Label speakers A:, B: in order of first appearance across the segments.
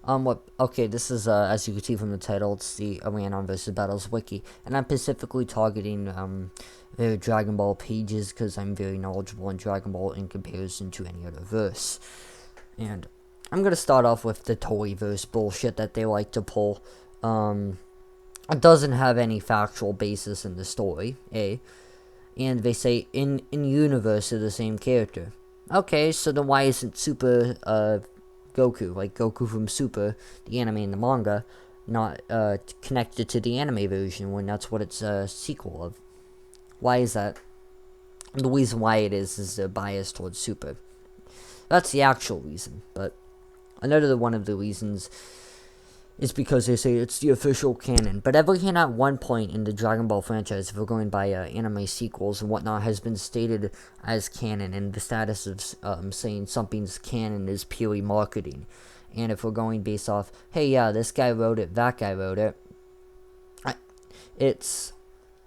A: Okay, this is, as you can see from the title, it's the Rant versus Battles Wiki, and I'm specifically targeting, the Dragon Ball pages, because I'm very knowledgeable in Dragon Ball in comparison to any other verse. And I'm gonna start off with the Toy verse bullshit that they like to pull. It doesn't have any factual basis in the story, and they say in universe they're the same character. Okay, so then why isn't Super Goku, like Goku from Super, the anime and the manga, not connected to the anime version when that's what it's a sequel of? Why is that? The reason why it is a bias towards Super. That's the actual reason, but another one of the reasons is because they say it's the official canon. But everything at one point in the Dragon Ball franchise, if we're going by anime sequels and whatnot, has been stated as canon, and the status of saying something's canon is purely marketing. And if we're going based off, hey, yeah, this guy wrote it, that guy wrote it, it's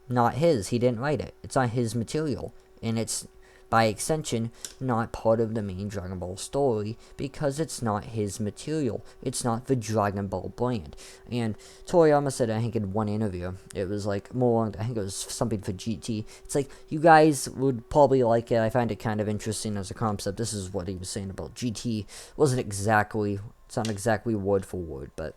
A: not his. He didn't write it. It's not his material. And it's, by extension, not part of the main Dragon Ball story because it's not his material. It's not the Dragon Ball brand. And Toriyama said, I think in one interview, it was like more, I think it was something for GT. It's like, you guys would probably like it. I find it kind of interesting as a concept. This is what he was saying about GT. It's not exactly word for word, but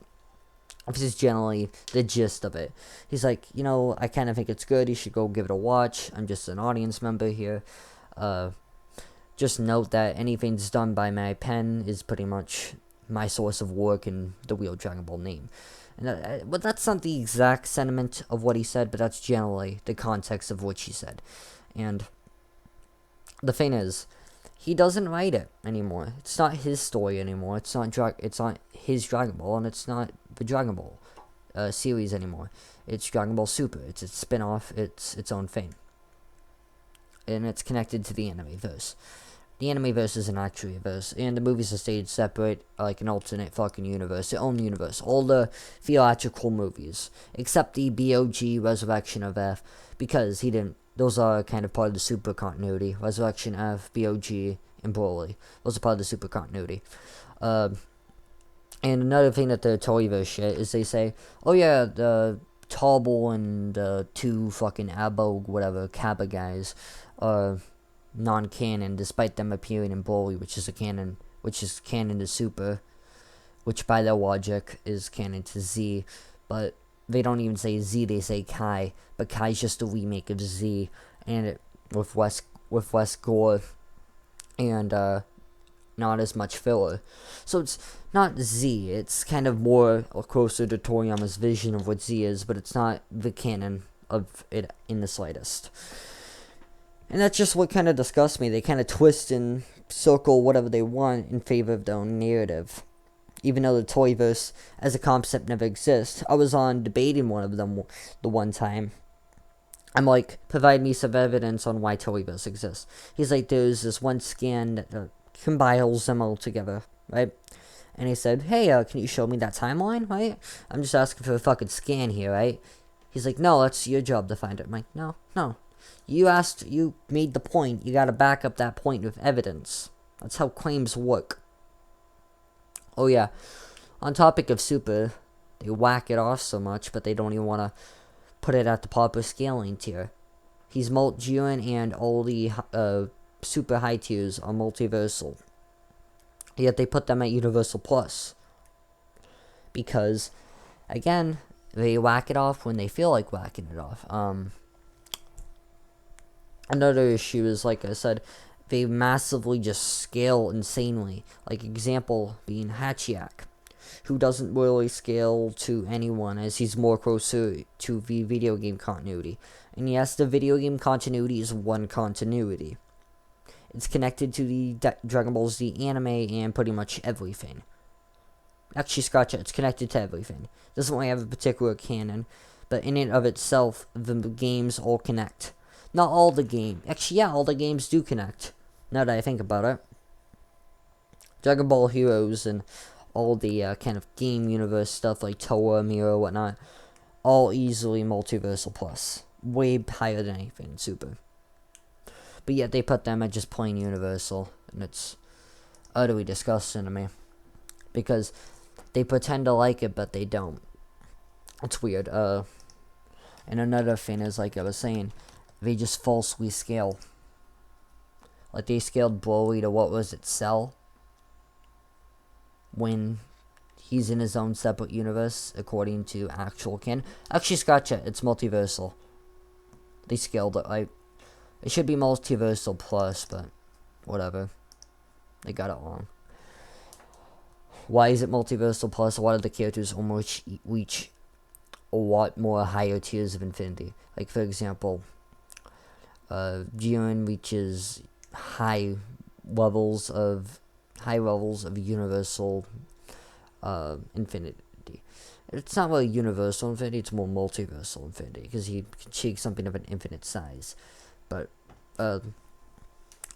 A: this is generally the gist of it. He's like, I kind of think it's good. You should go give it a watch. I'm just an audience member here. Just note that anything's done by my pen is pretty much my source of work in the real Dragon Ball name. And but that's not the exact sentiment of what he said, but that's generally the context of what he said. And the thing is, he doesn't write it anymore. It's not his story anymore. It's not his Dragon Ball, and it's not the Dragon Ball series anymore. It's Dragon Ball Super. It's a spin-off. It's its own thing. And it's connected to the anime verse. The anime verse isn't actually a verse, and the movies are staged separate, like an alternate fucking universe, their own universe. All the theatrical movies, except the BOG Resurrection of F, because he didn't. Those are kind of part of the super continuity. Resurrection F, BOG, and Broly. Those are part of the super continuity. And another thing that the Toyverse shit is they say, oh yeah, the Tarbell and the two fucking Abo, whatever, Kappa guys, are non-canon, despite them appearing in Broly, which is canon to Super, which by their logic is canon to Z, but they don't even say Z, they say Kai, but Kai's just a remake of Z, and with less gore, and not as much filler. So it's not Z, it's kind of more closer to Toriyama's vision of what Z is, but it's not the canon of it in the slightest. And that's just what kind of disgusts me. They kind of twist and circle whatever they want in favor of their own narrative. Even though the Toyverse as a concept never exists. I was on debating one of them the one time. I'm like, provide me some evidence on why Toyverse exists. He's like, there's this one scan that compiles them all together, right? And he said, hey, can you show me that timeline, right? I'm just asking for a fucking scan here, right? He's like, no, that's your job to find it. I'm like, no. You made the point. You gotta back up that point with evidence. That's how claims work. Oh yeah, on topic of Super, they whack it off so much, but they don't even want to put it at the proper scaling tier. He's Jiren, and all the super high tiers are multiversal. Yet they put them at Universal Plus. Because, again, they whack it off when they feel like whacking it off. Another issue is, like I said, they massively just scale insanely. Like, example being Hachiak, who doesn't really scale to anyone as he's more closer to the video game continuity. And yes, the video game continuity is one continuity. It's connected to the Dragon Ball Z anime and pretty much everything. Actually, scratch it, it's connected to everything. It doesn't really have a particular canon, but in and of itself, the games all connect. Not all the games. Actually, yeah, all the games do connect. Now that I think about it. Dragon Ball Heroes and all the kind of game universe stuff like Toa, Mira, whatnot, all easily Multiversal Plus. Way higher than anything in Super. But yet they put them at just plain Universal. And it's utterly disgusting to me. Because They pretend to like it, but they don't. It's weird. And another thing is, like I was saying, they just falsely scale. Like, they scaled Broly to, what was it, Cell? When he's in his own separate universe, according to actual canon. Actually, scratch it. It's Multiversal. They scaled it. It should be Multiversal Plus, but whatever. They got it wrong. Why is it Multiversal Plus? A lot of the characters almost reach a lot more higher tiers of infinity. Like, for example, Jiren reaches high levels of universal infinity. It's not really universal infinity, it's more multiversal infinity, because he can achieve something of an infinite size. But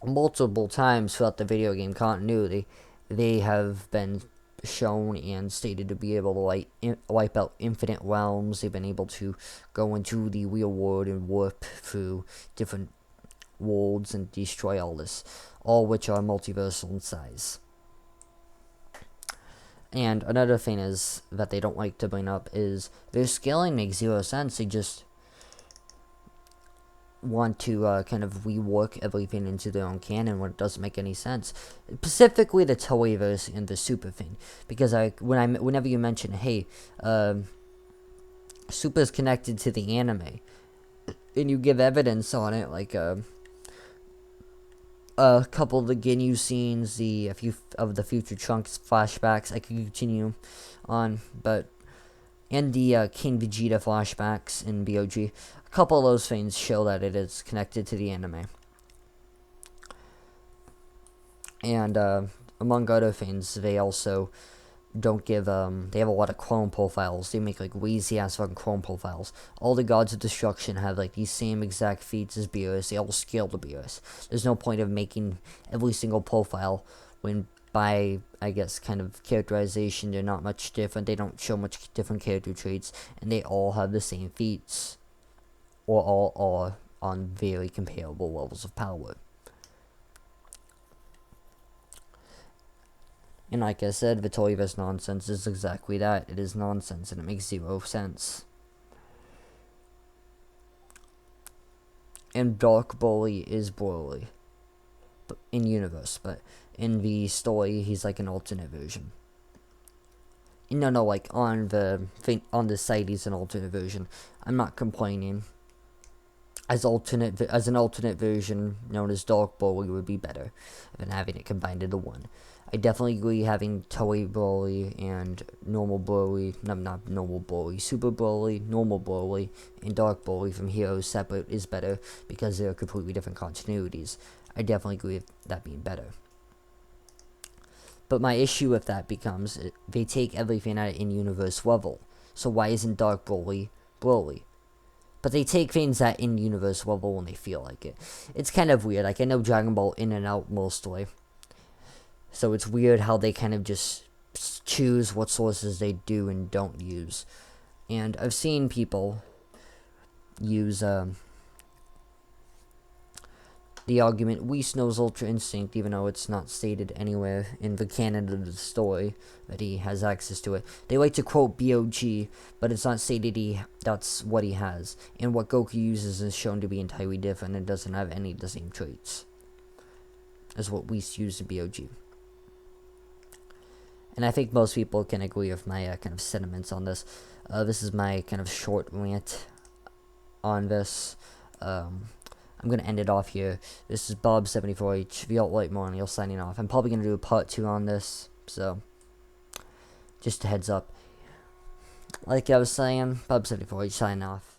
A: multiple times throughout the video game continuity, they have been shown and stated to be able to wipe out infinite realms. They've been able to go into the real world and warp through different worlds and destroy all this, all which are multiversal in size. And another thing is that they don't like to bring up is their scaling makes zero sense. They just want to kind of rework everything into their own canon when it doesn't make any sense. Specifically the Toeiverse and the Super thing, because whenever you mention, hey, Super is connected to the anime, and you give evidence on it, like a couple of the Ginyu scenes, a few of the future Trunks flashbacks. I could continue on, and the King Vegeta flashbacks in BOG. A couple of those things show that it is connected to the anime. And among other things, they also don't give they have a lot of clone profiles. They make like lazy ass fucking clone profiles. All the gods of destruction have like these same exact feats as Beerus. They all scale to Beerus. There's no point of making every single profile when, by I guess kind of characterization, they're not much different. They don't show much different character traits, and they all have the same feats, or all are on very comparable levels of power. And like I said, the Toeiverse nonsense is exactly that. It is nonsense, and it makes zero sense. And Dark Broly is Broly in universe, but in the story, he's like an alternate version. No, like on the site, he's an alternate version. I'm not complaining. As an alternate version known as Dark Broly would be better than having it combined into one. I definitely agree having Toei Broly and normal Broly, not normal Broly, Super Broly, normal Broly, and Dark Broly from Heroes separate is better because they're completely different continuities. I definitely agree with that being better. But my issue with that becomes they take everything at an in-universe level. So why isn't Dark Broly Broly? But they take things at in-universe level when they feel like it. It's kind of weird. Like, I know Dragon Ball in and out mostly. So it's weird how they kind of just choose what sources they do and don't use. And I've seen people use the argument, Whis knows Ultra Instinct, even though it's not stated anywhere in the canon of the story that he has access to it. They like to quote BOG, but it's not stated that's what he has. And what Goku uses is shown to be entirely different and doesn't have any of the same traits as what Whis used in BOG. And I think most people can agree with my kind of sentiments on this. This is my kind of short rant on this. I'm going to end it off here. This is Bob74H, the Alt-Light Millennial, signing off. I'm probably going to do a part 2 on this, so just a heads up. Like I was saying, Bob74H signing off.